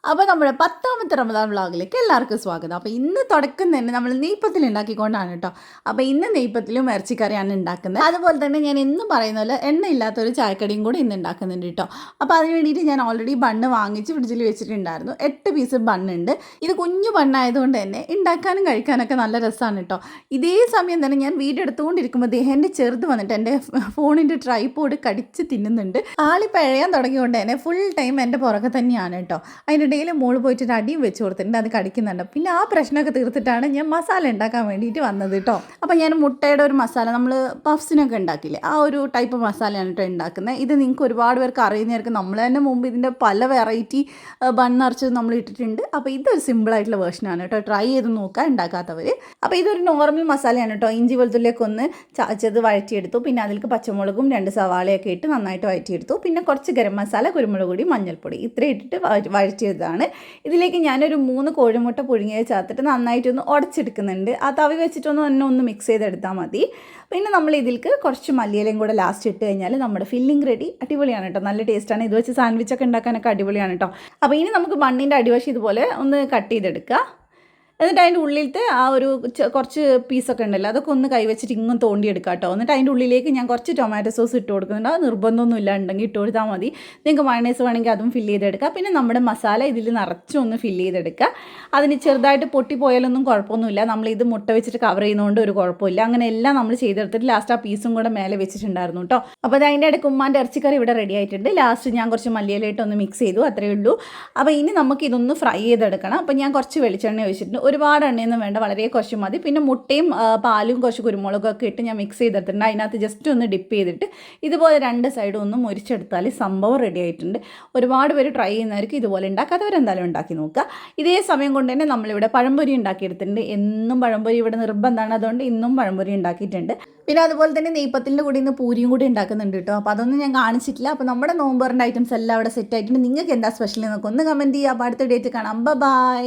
അപ്പോൾ നമ്മുടെ 10ാമത്തെ റമദാൻ വ്ളോഗിലേക്ക് എല്ലാവർക്കും സ്വാഗതം. അപ്പോൾ ഇന്ന് തുടക്കം തന്നെ നമ്മൾ നെയ്പ്പത്തിൽ ഉണ്ടാക്കിക്കൊണ്ടാണ് കേട്ടോ. അപ്പോൾ ഇന്ന് നെയ്പ്പത്തിലും ഇറച്ചിക്കറിയാണ് ഉണ്ടാക്കുന്നത്. അതുപോലെ തന്നെ ഞാൻ എന്നും പറയുന്ന പോലെ എണ്ണയില്ലാത്തൊരു ചായക്കടിയും കൂടി ഇന്ന് ഉണ്ടാക്കുന്നുണ്ട് കേട്ടോ. അപ്പോൾ അതിന് വേണ്ടിയിട്ട് ഞാൻ ഓൾറെഡി ബണ്ണ് വാങ്ങിച്ച് ഫ്രിഡ്ജിൽ വെച്ചിട്ടുണ്ടായിരുന്നു. 8 പീസ് ബണ്ണുണ്ട്. ഇത് കുഞ്ഞു ബണ്ണായതുകൊണ്ട് തന്നെ ഉണ്ടാക്കാനും കഴിക്കാനൊക്കെ നല്ല രസമാണ് കേട്ടോ. ഇതേ സമയം തന്നെ ഞാൻ വീഡിയോ എടുത്തുകൊണ്ടിരിക്കുമ്പോൾ എൻ്റെ ചെറുത് വന്നിട്ട് എൻ്റെ ഫോണിൻ്റെ ട്രൈപോഡ് കടിച്ച് തിന്നുന്നുണ്ട്. ആളി പിഴയാൻ തുടങ്ങിയതുകൊണ്ട് തന്നെ ഫുൾ ടൈം എൻ്റെ പുറകെ തന്നെയാണ് കേട്ടോ. അതിൻ്റെ ഇടയിൽ മോള് പോയിട്ട് അടിയും വെച്ച് കൊടുത്തിട്ടുണ്ട്, അത് കടിക്കുന്നുണ്ട്. പിന്നെ ആ പ്രശ്നമൊക്കെ തീർത്തിട്ടാണ് ഞാൻ മസാല ഉണ്ടാക്കാൻ വേണ്ടിയിട്ട് വന്നത് കേട്ടോ. അപ്പോൾ ഞാൻ മുട്ടയുടെ ഒരു മസാല നമ്മൾ പഫ്സിനൊക്കെ ഉണ്ടാക്കില്ലേ, ആ ഒരു ടൈപ്പ് മസാലയാണ് കേട്ടോ ഉണ്ടാക്കുന്നത്. ഇത് നിങ്ങൾക്ക് ഒരുപാട് പേർക്ക് അറിയുന്നവർക്ക് നമ്മൾ തന്നെ മുമ്പ് ഇതിൻ്റെ പല വെറൈറ്റി ബണ്ണറച്ചത് നമ്മൾ ഇട്ടിട്ടുണ്ട്. അപ്പോൾ ഇതൊരു സിമ്പിളായിട്ടുള്ള വേർഷനാണ് കേട്ടോ, ട്രൈ ചെയ്ത് നോക്കുക ഉണ്ടാക്കാത്തവർ. അപ്പോൾ ഇതൊരു നോർമൽ മസാലയാണ് കേട്ടോ. ഇഞ്ചി വെളുത്തുള്ളിയൊക്കെ ഒന്ന് ചതച്ചത് വഴറ്റിയെടുത്തു. പിന്നെ അതിലേക്ക് പച്ചമുളകും 2 സവാളയൊക്കെ ഇട്ട് നന്നായിട്ട് വഴറ്റിയെടുത്തു. പിന്നെ കുറച്ച് ഗരം മസാല, കുരുമുളക് പൊടി, മഞ്ഞൾപ്പൊടി ഇത്രയും ഇട്ടിട്ട് വഴറ്റിയതാണ്. ഇതിലേക്ക് ഞാനൊരു 3 കോഴിമുട്ട പുഴുങ്ങിയത് ചേർത്തിട്ട് നന്നായിട്ടൊന്ന് ഉടച്ചെടുക്കുന്നുണ്ട്. ആ തവി വെച്ചിട്ടൊന്ന് തന്നെ ഒന്ന് മിക്സ് ചെയ്തെടുത്താൽ മതി. പിന്നെ നമ്മൾ ഇതിലേക്ക് കുറച്ച് മല്ലിയിലയും കൂടെ ലാസ്റ്റ് ഇട്ട് കഴിഞ്ഞാൽ നമ്മുടെ ഫില്ലിംഗ് റെഡി. അടിപൊളിയാണ് കേട്ടോ, നല്ല ടേസ്റ്റാണ്. ഇത് വെച്ച് സാൻഡ്വിച്ചൊക്കെ ഉണ്ടാക്കാനൊക്കെ അടിപൊളിയാണ് കേട്ടോ. അപ്പോൾ ഇനി നമുക്ക് ബണ്ണിൻ്റെ അടിവശം ഇതുപോലെ ഒന്ന് കട്ട് ചെയ്തെടുക്കുക. എന്നിട്ട് അതിൻ്റെ ഉള്ളിലത്തെ ആ ഒരു കുറച്ച് പീസൊക്കെ ഉണ്ടല്ലോ, അതൊക്കെ ഒന്ന് കൈവച്ചിട്ട് ഇങ്ങും തോണ്ടിയെടുക്കാം കേട്ടോ. എന്നിട്ട് അതിൻ്റെ ഉള്ളിലേക്ക് ഞാൻ കുറച്ച് ടൊമാറ്റോ സോസ് ഇട്ട് കൊടുക്കുന്നുണ്ട്. അത് നിർബന്ധമൊന്നും ഇല്ല, ഉണ്ടെങ്കിൽ ഇട്ട് കൊടുത്താൽ മതി. നിങ്ങൾക്ക് മയണൈസ് വേണമെങ്കിൽ അതും ഫില്ല് ചെയ്തെടുക്കുക. പിന്നെ നമ്മുടെ മസാല ഇതിൽ നിറച്ചൊന്ന് ഫില്ല് ചെയ്തെടുക്കുക. അതിന് ചെറുതായിട്ട് പൊട്ടിപ്പോയാലൊന്നും കുഴപ്പമൊന്നുമില്ല. നമ്മളിത് മുട്ട വെച്ചിട്ട് കവർ ചെയ്യുന്നതുകൊണ്ട് ഒരു കുഴപ്പമില്ല. അങ്ങനെ എല്ലാം നമ്മൾ ചെയ്തെടുത്തിട്ട് ലാസ്റ്റ് ആ പീസും കൂടെ മേലെ വെച്ചിട്ടുണ്ടായിരുന്നു കേട്ടോ. അപ്പോൾ അത് അതിൻ്റെ ഇടയ്ക്ക് ഉമ്മാൻ്റെ ഇറച്ചിക്കറി ഇവിടെ റെഡി ആയിട്ടുണ്ട്. ലാസ്റ്റ് ഞാൻ കുറച്ച് മല്ലിയിലയിട്ട് ഒന്ന് മിക്സ് ചെയ്തു, അത്രയേ ഉള്ളൂ. അപ്പോൾ ഇനി നമുക്ക് ഇതൊന്ന് ഫ്രൈ ചെയ്തെടുക്കണം. അപ്പോൾ ഞാൻ കുറച്ച് വെളിച്ചെണ്ണ ഒഴിച്ചിട്ടുണ്ട്. ഒരുപാട് എണ്ണയൊന്നും വേണ്ട, വളരെ കുറച്ച് മതി. പിന്നെ മുട്ടയും പാലും കുറച്ച് കുരുമുളകൊക്കെ ഇട്ട് ഞാൻ മിക്സ് ചെയ്തെടുത്തിട്ടുണ്ട്. അതിനകത്ത് ജസ്റ്റ് ഒന്ന് ഡിപ്പ് ചെയ്തിട്ട് ഇതുപോലെ 2 സൈഡും ഒന്ന് മുരിച്ചെടുത്താൽ സംഭവം റെഡി ആയിട്ടുണ്ട്. ഒരുപാട് പേര് ട്രൈ ചെയ്യുന്നവർക്ക് ഇതുപോലെ ഉണ്ടാക്കാത്തവരെന്തായാലും ഉണ്ടാക്കി നോക്കുക. ഇതേ സമയം കൊണ്ട് തന്നെ നമ്മളിവിടെ പഴംപൊരി ഉണ്ടാക്കിയെടുത്തിട്ടുണ്ട്. എന്നും പഴംപൊരി ഇവിടെ നിർബന്ധമാണ്, അതുകൊണ്ട് ഇന്നും പഴംപൊരി ഉണ്ടാക്കിയിട്ടുണ്ട്. പിന്നെ അതുപോലെ തന്നെ നെയ്പ്പത്തിൻ്റെ കൂടി ഇന്ന് പൂരിയും കൂടി ഉണ്ടാക്കുന്നുണ്ട് കേട്ടോ. അപ്പോൾ അതൊന്നും ഞാൻ കാണിച്ചിട്ടില്ല. അപ്പോൾ നമ്മുടെ നോമ്പറിൻ്റെ ഐറ്റംസ് എല്ലാം അവിടെ സെറ്റ് ആയിട്ടുണ്ട്. നിങ്ങൾക്ക് എന്താ സ്പെഷ്യൽ എന്നൊക്കെ ഒന്ന് കമൻറ്റ് ചെയ്യുക. അപ്പോൾ അടുത്ത ഡേറ്റ് കാണാം. ബൈ.